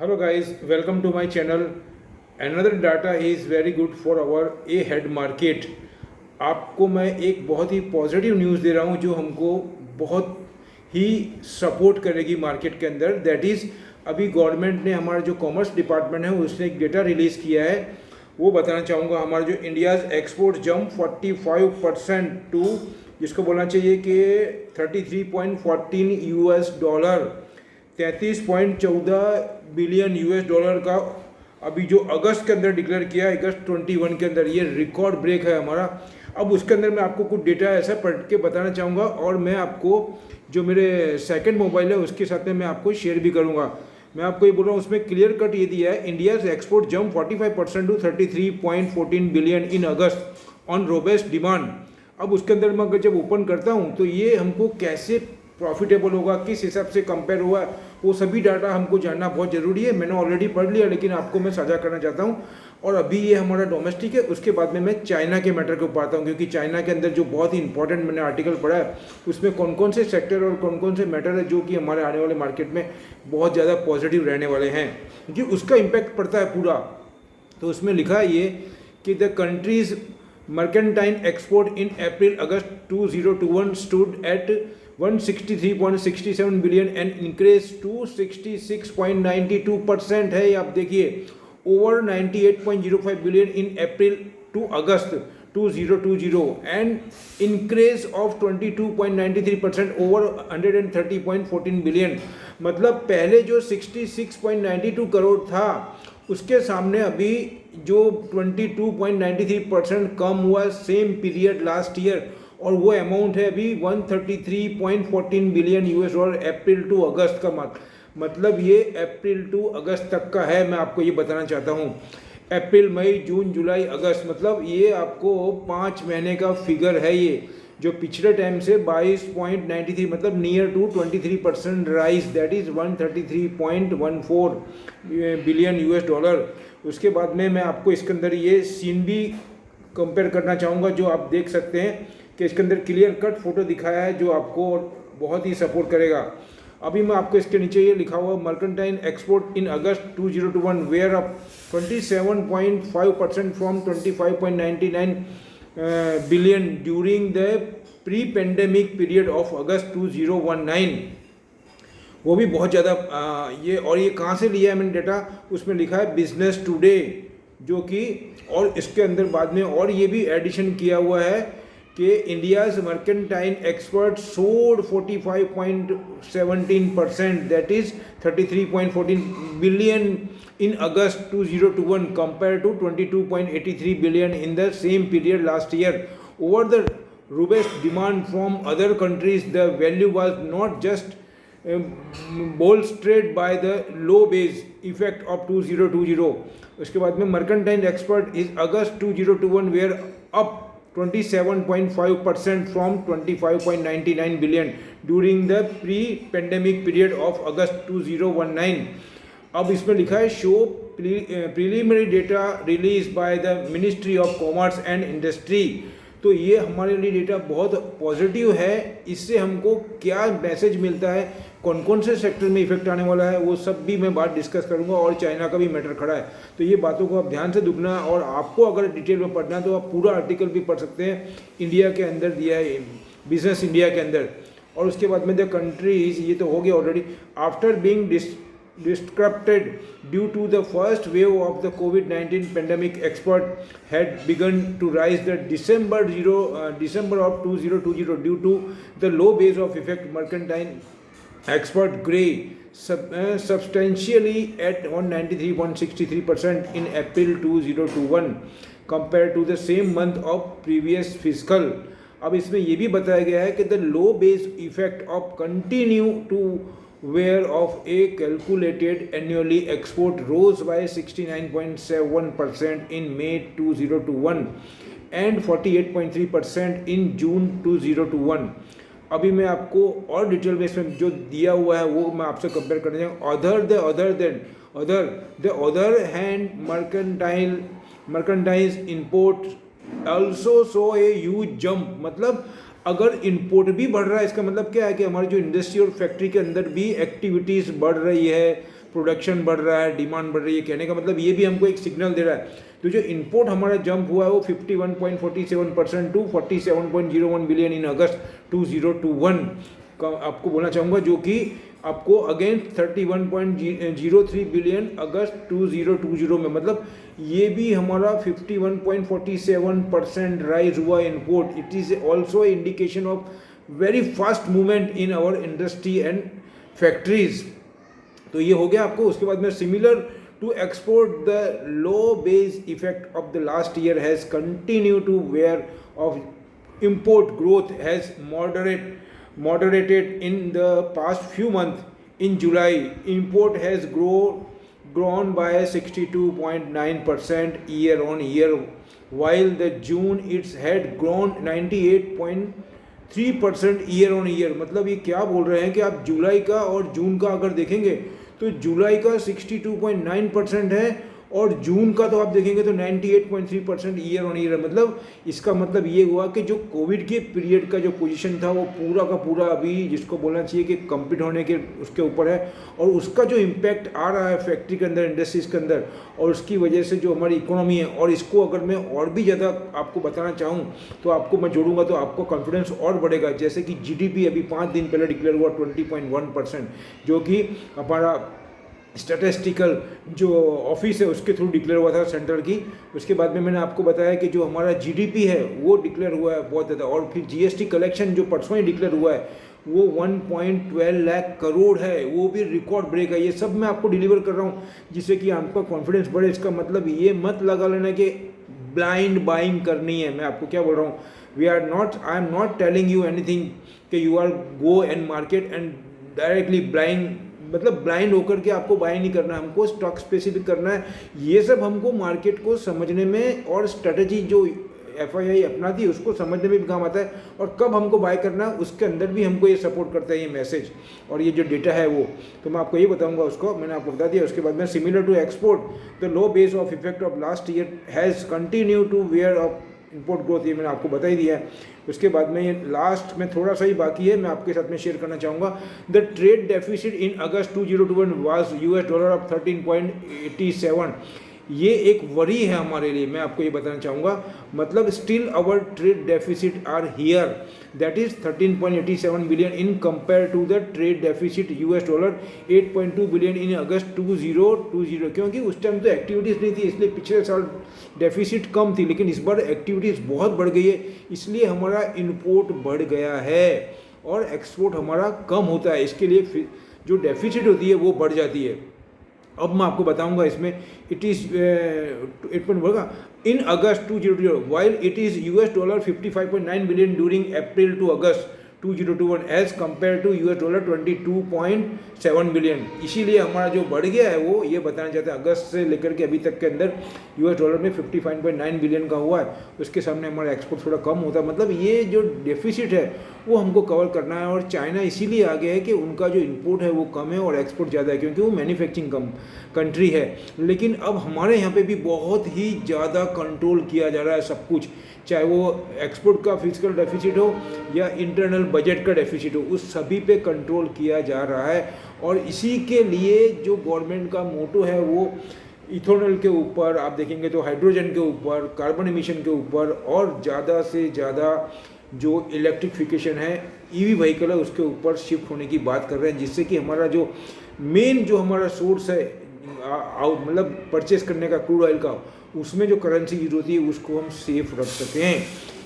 Hello guys, welcome to my channel. Another data is very good for our A head market. आपको मैं एक बहुत ही positive news दे रहा हूँ जो हमको बहुत ही सपोर्ट करेगी मार्केट के अंदर। दैट इज़ अभी गवर्नमेंट ने हमारा जो कॉमर्स डिपार्टमेंट है उसने एक डेटा रिलीज़ किया है, वो बताना चाहूँगा। हमारा जो इंडियाज़ एक्सपोर्ट जंप 45% टू, जिसको बोलना चाहिए कि 33.14 US dollar, 33.14 billion US dollar का अभी जो अगस्त के अंदर डिक्लेयर किया है, अगस्त 21 के अंदर। ये रिकॉर्ड ब्रेक है हमारा। अब उसके अंदर मैं आपको कुछ डेटा ऐसा पढ़ के बताना चाहूँगा और मैं आपको जो मेरे सेकंड मोबाइल है उसके साथ में मैं आपको शेयर भी करूँगा। मैं आपको ये बोल रहा हूँ, उसमें क्लियर कट ये दिया है, India's export jump 45% to 33.14 billion in August on robust demand. अब उसके अंदर मैं अगर जब ओपन करता हूँ तो ये हमको कैसे प्रॉफिटेबल होगा, किस हिसाब से कंपेयर हुआ, वो सभी डाटा हमको जानना बहुत ज़रूरी है। मैंने ऑलरेडी पढ़ लिया, लेकिन आपको मैं साझा करना चाहता हूँ। और अभी ये हमारा डोमेस्टिक है, उसके बाद में मैं चाइना के मैटर को पढ़ता हूँ, क्योंकि चाइना के अंदर जो बहुत ही इंपॉर्टेंट मैंने आर्टिकल पढ़ा है उसमें कौन कौन से सेक्टर और कौन कौन से मैटर है जो कि हमारे आने वाले मार्केट में बहुत ज़्यादा पॉजिटिव रहने वाले हैं, क्योंकि उसका इम्पैक्ट पड़ता है पूरा। तो उसमें लिखा है ये कि the countries mercantile export in April August 2021 stood at 163.67 billion and increase to 66.92% है। आप देखिए, over 98.05 billion in April to August 2020 and increase of 22.93% over 130.14 billion. मतलब पहले जो 66.92 करोड़ था उसके सामने अभी जो 22.93% कम हुआ सेम पीरियड लास्ट ईयर, और वो अमाउंट है अभी 133.14 billion US dollar April to August का। मतलब ये अप्रैल टू अगस्त तक का है, मैं आपको ये बताना चाहता हूँ। अप्रैल मई जून जुलाई अगस्त, मतलब ये आपको 5 महीने का फिगर है ये, जो पिछले टाइम से 22.93, मतलब near to 23% rise, that is 133.14 billion US dollar. उसके बाद में मैं आपको इसके अंदर ये सीन भी कंपेयर करना चाहूँगा, जो आप देख सकते हैं कि इसके अंदर क्लियर कट फोटो दिखाया है जो आपको बहुत ही सपोर्ट करेगा। अभी मैं आपको इसके नीचे ये लिखा हुआ, mercantile export in August 2021 were up 27.5% from 25.99 billion during the pre pandemic period of August 2019। वो भी बहुत ज़्यादा ये, और ये कहाँ से लिया है मैंने डेटा, उसमें लिखा है बिजनेस टुडे, जो कि, और इसके अंदर बाद में और ये भी एडिशन किया हुआ है कि India's mercantile export soared 45.17%, that is 33.14 billion in August 2021 compare to 22.83 billion in the same period last year. Over the robust demand from other countries, the value was not just bolstered by the low base effect of 2020। उसके बाद में mercantile export is August 2021 were up 27.5% from 25.99 billion during the pre pandemic period of August 2019। अब इसमें लिखा है show preliminary data release by the ministry of commerce and industry. तो ये हमारे लिए डेटा बहुत पॉजिटिव है। इससे हमको क्या मैसेज मिलता है, कौन कौन से सेक्टर में इफेक्ट आने वाला है, वो सब भी मैं बात डिस्कस करूंगा, और चाइना का भी मैटर खड़ा है। तो ये बातों को आप ध्यान से देखना, और आपको अगर डिटेल में पढ़ना है तो आप पूरा आर्टिकल भी पढ़ सकते हैं, इंडिया के अंदर दिया है, बिजनेस इंडिया के अंदर। और उसके बाद में द कंट्रीज, ये तो हो गया already, after being disrupted due to the first wave of the COVID-19 pandemic, expert had begun to rise the December of 2020 due to the low base of effect. Mercantile expert gray substantially at 193.63% in April 2021 compared to the same month of previous fiscal। अब इसमें ये भी बताया गया है कि the low base effect of continue to where of a calculated annually export rose by 69.71% in May 2021 and 48.3% in June 2021। अभी मैं आपको और डिटेल में इसमें जो दिया हुआ है वो मैं आपसे कंपेयर करने जाऊँ। Other hand mercantile import also so a huge jump. मतलब अगर इंपोर्ट भी बढ़ रहा है, इसका मतलब क्या है कि हमारी जो इंडस्ट्री और फैक्ट्री के अंदर भी एक्टिविटीज़ बढ़ रही है, प्रोडक्शन बढ़ रहा है, डिमांड बढ़ रही है, कहने का मतलब ये भी हमको एक सिग्नल दे रहा है। तो जो इम्पोर्ट हमारा जंप हुआ है वो 51.47% टू 47.01 बिलियन इन अगस्त 2021 का आपको बोलना चाहूँगा, जो कि आपको अगेंस्ट 31.03 बिलियन अगस्त 2020 में, मतलब ये भी हमारा 51.47% राइज हुआ import. It is also indication of very fast movement in our industry and factories. तो ये हो गया आपको। उसके बाद में similar to export the low base effect of the last year has continue to wear off import growth has moderated in the past few months. In July, import has grown by 62.9% year on year, while the June it had grown 98.3% year on year। मतलब ये क्या बोल रहे हैं कि आप जुलाई का और जून का अगर देखेंगे तो जुलाई का 62.9% है और जून का तो आप देखेंगे तो 98.3% ईयर ऑन ईयर है। मतलब इसका मतलब ये हुआ कि जो कोविड के पीरियड का जो पोजीशन था वो पूरा का पूरा अभी जिसको बोलना चाहिए कि कंप्लीट होने के उसके ऊपर है, और उसका जो इम्पैक्ट आ रहा है फैक्ट्री के अंदर, इंडस्ट्रीज के अंदर, और उसकी वजह से जो हमारी इकोनॉमी है, और इसको अगर मैं और भी ज़्यादा आपको बताना चाहूँ तो आपको मैं जोड़ूंगा तो आपको कॉन्फिडेंस और बढ़ेगा। जैसे कि जीडीपी अभी 5 दिन पहले डिक्लेयर हुआ 20.1%, जो कि हमारा स्टैटिस्टिकल जो ऑफिस है उसके थ्रू डिक्लेयर हुआ था सेंट्रल की। उसके बाद में मैंने आपको बताया कि जो हमारा जीडीपी है वो डिक्लेयर हुआ है बहुत ज़्यादा, और फिर जीएसटी कलेक्शन जो परसों ही डिक्लेयर हुआ है वो 1.12 लाख करोड़ है, वो भी रिकॉर्ड ब्रेक है। ये सब मैं आपको डिलीवर कर रहा हूँ जिससे कि आपका कॉन्फिडेंस बढ़े। इसका मतलब ये मत लगा लेना कि ब्लाइंड बाइंग करनी है। मैं आपको क्या बोल रहा हूँ, I am not telling you anything कि you are go and market and directly blind, मतलब ब्लाइंड होकर के आपको बाय नहीं करना है, हमको स्टॉक स्पेसिफिक करना है। ये सब हमको मार्केट को समझने में और स्ट्रेटजी जो एफआईआई अपनाती है उसको समझने में भी काम आता है, और कब हमको बाय करना है उसके अंदर भी हमको ये सपोर्ट करता है ये मैसेज और ये जो डेटा है वो। तो मैं आपको ये बताऊंगा, उसको मैंने आपको बता दिया। उसके बाद में similar to export the low base of effect of last year has continue to wear off import growth, ये मैंने आपको बता ही दिया है। उसके बाद में ये लास्ट में थोड़ा सा ही बाकी है, मैं आपके साथ में शेयर करना चाहूँगा। The trade deficit in August 2021 was $13.87 of. ये एक वरी है हमारे लिए, मैं आपको ये बताना चाहूँगा। मतलब still our trade deficit are here, that is 13.87 billion in compare to the trade deficit $8.2 billion in August 2020, क्योंकि उस टाइम तो एक्टिविटीज़ नहीं थी इसलिए पिछले साल डेफिसिट कम थी, लेकिन इस बार एक्टिविटीज़ बहुत बढ़ गई है इसलिए हमारा इम्पोर्ट बढ़ गया है और एक्सपोर्ट हमारा कम होता है। इसके लिए जो डेफिसिट होती है वो बढ़ जाती है। अब मैं आपको बताऊंगा इसमें इट इज़ 8 होगा in August 2020 while it is $55.9 billion during April to August 2021 as compare to $22.7 billion. इसीलिए हमारा जो बढ़ गया है वो ये बताना चाहते हैं अगस्त से लेकर के अभी तक के अंदर $US में 55.9 बिलियन का हुआ है, उसके सामने हमारा एक्सपोर्ट थोड़ा कम होता है। मतलब ये जो डेफिसिट है वो हमको कवर करना है, और चाइना इसीलिए आगे है कि उनका जो इम्पोर्ट है वो कम है और एक्सपोर्ट ज़्यादा है क्योंकि वो मैन्युफैक्चरिंग कंट्री है। लेकिन अब हमारे यहाँ पे भी बहुत ही ज़्यादा कंट्रोल किया जा रहा है सब कुछ, चाहे वो एक्सपोर्ट का फिजिकल डेफिसिट हो या इंटरनल बजट का डेफिसिट हो, उस सभी पे कंट्रोल किया जा रहा है। और इसी के लिए जो गवर्नमेंट का मोटो है वो इथेनॉल के ऊपर आप देखेंगे तो हाइड्रोजन के ऊपर, कार्बन एमिशन के ऊपर, और ज़्यादा से ज़्यादा जो इलेक्ट्रिफिकेशन है, ईवी व्हीकल है, उसके ऊपर शिफ्ट होने की बात कर रहे हैं, जिससे कि हमारा जो मेन जो हमारा सोर्स है मतलब परचेस करने का क्रूड ऑयल का, उसमें जो करेंसी यूज होती है उसको हम सेफ रख सकें,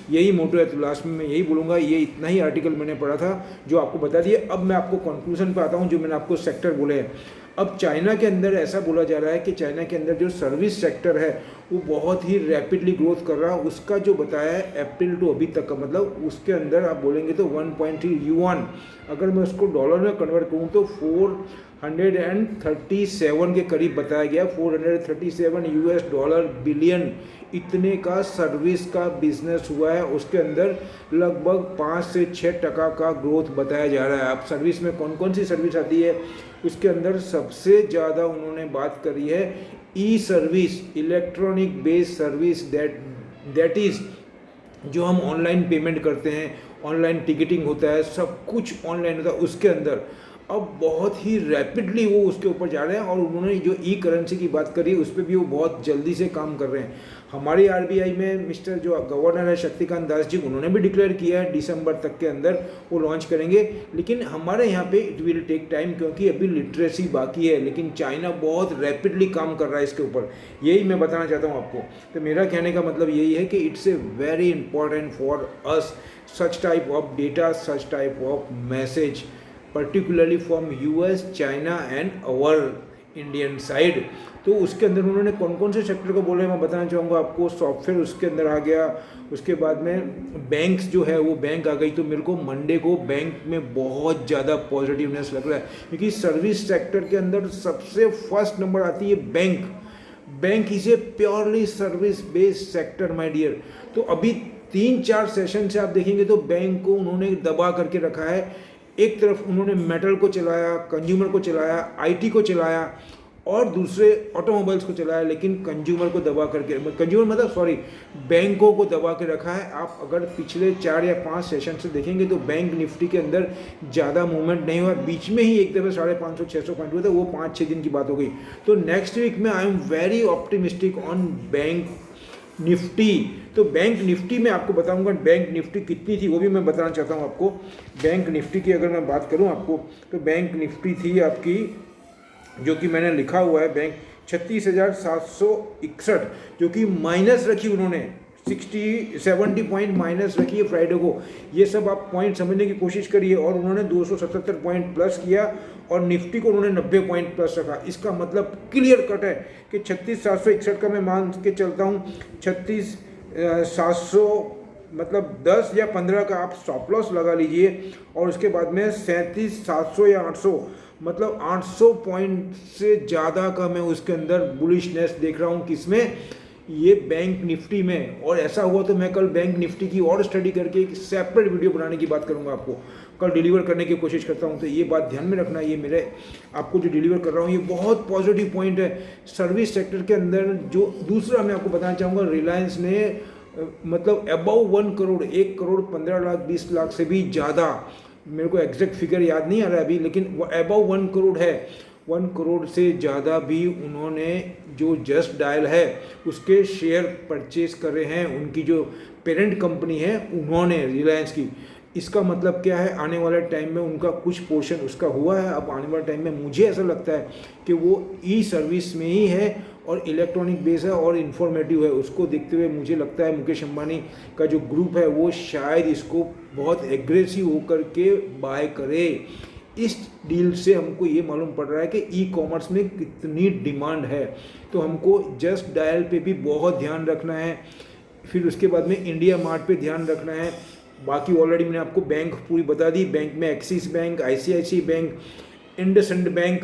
यही मोटो है। तो लास्ट में मैं यही बोलूँगा, ये इतना ही आर्टिकल मैंने पढ़ा था जो आपको बता दिया। अब मैं आपको कंक्लूजन पे आता हूँ, जो मैंने आपको सेक्टर बोले हैं। अब चाइना के अंदर ऐसा बोला जा रहा है कि चाइना के अंदर जो सर्विस सेक्टर है वो बहुत ही रैपिडली ग्रोथ कर रहा है। उसका जो बताया है अप्रैल टू अभी तक का, मतलब उसके अंदर आप बोलेंगे तो 1.3 युआन, अगर मैं उसको डॉलर में कन्वर्ट करूँ तो 437 के करीब बताया गया, $437 बिलियन, इतने का सर्विस का बिजनेस हुआ है। उसके अंदर लगभग 5 से 6% का ग्रोथ बताया जा रहा है। अब सर्विस में कौन कौन सी सर्विस आती है, उसके अंदर सबसे ज़्यादा उन्होंने बात करी है e service, electronic based service, that is जो हम ऑनलाइन पेमेंट करते हैं, ऑनलाइन टिकटिंग होता है, सब कुछ ऑनलाइन होता है उसके अंदर। अब बहुत ही रैपिडली वो उसके ऊपर जा रहे हैं और उन्होंने जो ई करेंसी की बात करी उस पर भी वो बहुत जल्दी से काम कर रहे हैं। हमारी आरबीआई में मिस्टर जो गवर्नर है शक्तिकांत दास जी, उन्होंने भी डिक्लेयर किया है दिसंबर तक के अंदर वो लॉन्च करेंगे, लेकिन हमारे यहाँ पे इट विल टेक टाइम क्योंकि अभी लिटरेसी बाकी है, लेकिन चाइना बहुत रैपिडली काम कर रहा है इसके ऊपर, यही मैं बताना चाहता हूँ आपको। तो मेरा कहने का मतलब यही है कि it's a very important for us such type of data, such type of message, particularly from US, China and our Indian side. तो उसके अंदर उन्होंने कौन कौन से सेक्टर को बोले मैं बताना चाहूँगा आपको। सॉफ्टवेयर उसके अंदर आ गया, उसके बाद में बैंक्स जो है वो बैंक आ गई। तो मेरे को मंडे को बैंक में बहुत ज़्यादा पॉजिटिवनेस लग रहा है क्योंकि सर्विस सेक्टर के अंदर सबसे फर्स्ट नंबर आती है bank. Bank is a purely service based sector my dear. तो अभी 3-4 सेशन से आप देखेंगे तो बैंक को उन्होंने दबा करके रखा है। एक तरफ उन्होंने मेटल को चलाया, कंज्यूमर को चलाया, आईटी को चलाया और दूसरे ऑटोमोबाइल्स को चलाया, लेकिन कंज्यूमर को दबा करके, कंज्यूमर मतलब सॉरी बैंकों को दबा के रखा है। आप अगर पिछले 4 या 5 सेशन से देखेंगे तो बैंक निफ्टी के अंदर ज़्यादा मूवमेंट नहीं हुआ, बीच में ही एक दफ़े 550-600 पॉइंट हुए थे, वो 5-6 दिन की बात हो गई। तो नेक्स्ट वीक में I am very optimistic on bank Nifty. तो बैंक निफ्टी में आपको बताऊंगा बैंक निफ्टी कितनी थी वो भी मैं बताना चाहता हूं आपको। बैंक निफ्टी की अगर मैं बात करूं आपको तो बैंक निफ्टी थी आपकी, जो कि मैंने लिखा हुआ है बैंक 36,761, जो कि माइनस रखी उन्होंने 70 पॉइंट माइनस रखी है फ्राइडे को। ये सब आप पॉइंट समझने की कोशिश करिए। और उन्होंने 277 पॉइंट प्लस किया और निफ्टी को उन्होंने 90 पॉइंट प्लस रखा। इसका मतलब क्लियर कट है कि 36,761 का मैं मान के चलता हूँ, 36,700 मतलब 10 या 15 का आप स्टॉप लॉस लगा लीजिए और उसके बाद में 37,700 या 800 मतलब 800 पॉइंट से ज़्यादा का मैं उसके अंदर बुलिशनेस देख रहा हूँ। किसमें? ये बैंक निफ्टी में। और ऐसा हुआ तो मैं कल बैंक निफ्टी की और स्टडी करके एक सेपरेट वीडियो बनाने की बात करूंगा, आपको कल डिलीवर करने की कोशिश करता हूं। तो ये बात ध्यान में रखना, ये मेरे आपको जो डिलीवर कर रहा हूं ये बहुत पॉजिटिव पॉइंट है सर्विस सेक्टर के अंदर। जो दूसरा मैं आपको बताना चाहूँगा, रिलायंस ने मतलब अबाउ 1 करोड़ 1 करोड़ 15 लाख 20 लाख से भी ज़्यादा, मेरे को एग्जैक्ट फिगर याद नहीं आ रहा है अभी, लेकिन वो अबाउ 1 करोड़ है। 1 करोड़ से ज़्यादा भी उन्होंने जो जस्ट डायल है उसके शेयर परचेज कर रहे हैं, उनकी जो पेरेंट कंपनी है उन्होंने रिलायंस की। इसका मतलब क्या है, आने वाले टाइम में उनका कुछ पोर्शन उसका हुआ है। अब आने वाले टाइम में मुझे ऐसा लगता है कि वो ई सर्विस में ही है और इलेक्ट्रॉनिक बेस है और इन्फॉर्मेटिव है। उसको देखते हुए मुझे लगता है मुकेश अंबानी का जो ग्रुप है वो शायद इसको बहुत एग्रेसिव होकर के बाय करे। इस डील से हमको ये मालूम पड़ रहा है कि ई कॉमर्स में कितनी डिमांड है। तो हमको जस्ट डायल पे भी बहुत ध्यान रखना है, फिर उसके बाद में इंडिया मार्ट पे ध्यान रखना है। बाकी ऑलरेडी मैंने आपको बैंक पूरी बता दी। बैंक में Axis bank, ICICI bank, IndusInd bank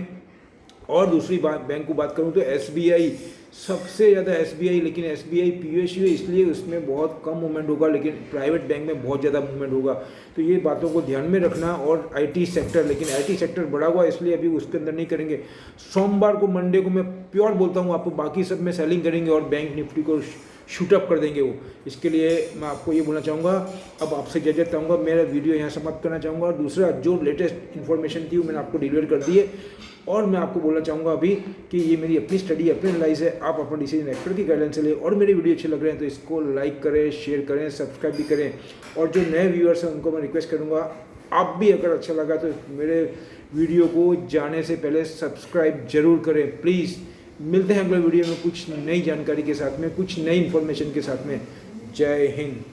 और दूसरी बैंक को बात करूँ तो एसबीआई, सबसे ज़्यादा एसबीआई, लेकिन एसबीआई पीएसयू है इसलिए उसमें बहुत कम मूवमेंट होगा, लेकिन प्राइवेट बैंक में बहुत ज़्यादा मूवमेंट होगा। तो ये बातों को ध्यान में रखना। और आईटी सेक्टर, लेकिन आईटी सेक्टर बढ़ा हुआ इसलिए अभी उसके अंदर नहीं करेंगे। सोमवार को मंडे को मैं प्योर बोलता हूँ आपको, बाकी सब में सेलिंग करेंगे और बैंक निफ्टी को शूटअप कर देंगे वो। इसके लिए मैं आपको ये बोलना चाहूँगा, अब आपसे इजाज़त चाहूँगा, मेरा वीडियो यहाँ समाप्त करना चाहूँगा। और दूसरा जो लेटेस्ट इन्फॉर्मेशन थी वो मैंने आपको डिलीवर कर दी है। और मैं आपको बोलना चाहूँगा अभी कि ये मेरी अपनी स्टडी, अपनी एनालाइज है, आप अपना डिसीजन एक्सपर्ट की गाइडेंस से ले। और मेरे वीडियो अच्छे लग रहे हैं तो इसको लाइक करें, शेयर करें, सब्सक्राइब भी करें। और जो नए व्यूअर्स हैं उनको मैं रिक्वेस्ट करूँगा, आप भी अगर अच्छा लगा तो मेरे वीडियो को जाने से पहले सब्सक्राइब जरूर करें प्लीज़। मिलते हैं अगले वीडियो में कुछ नई जानकारी के साथ में, कुछ नई इन्फॉर्मेशन के साथ में। जय हिंद।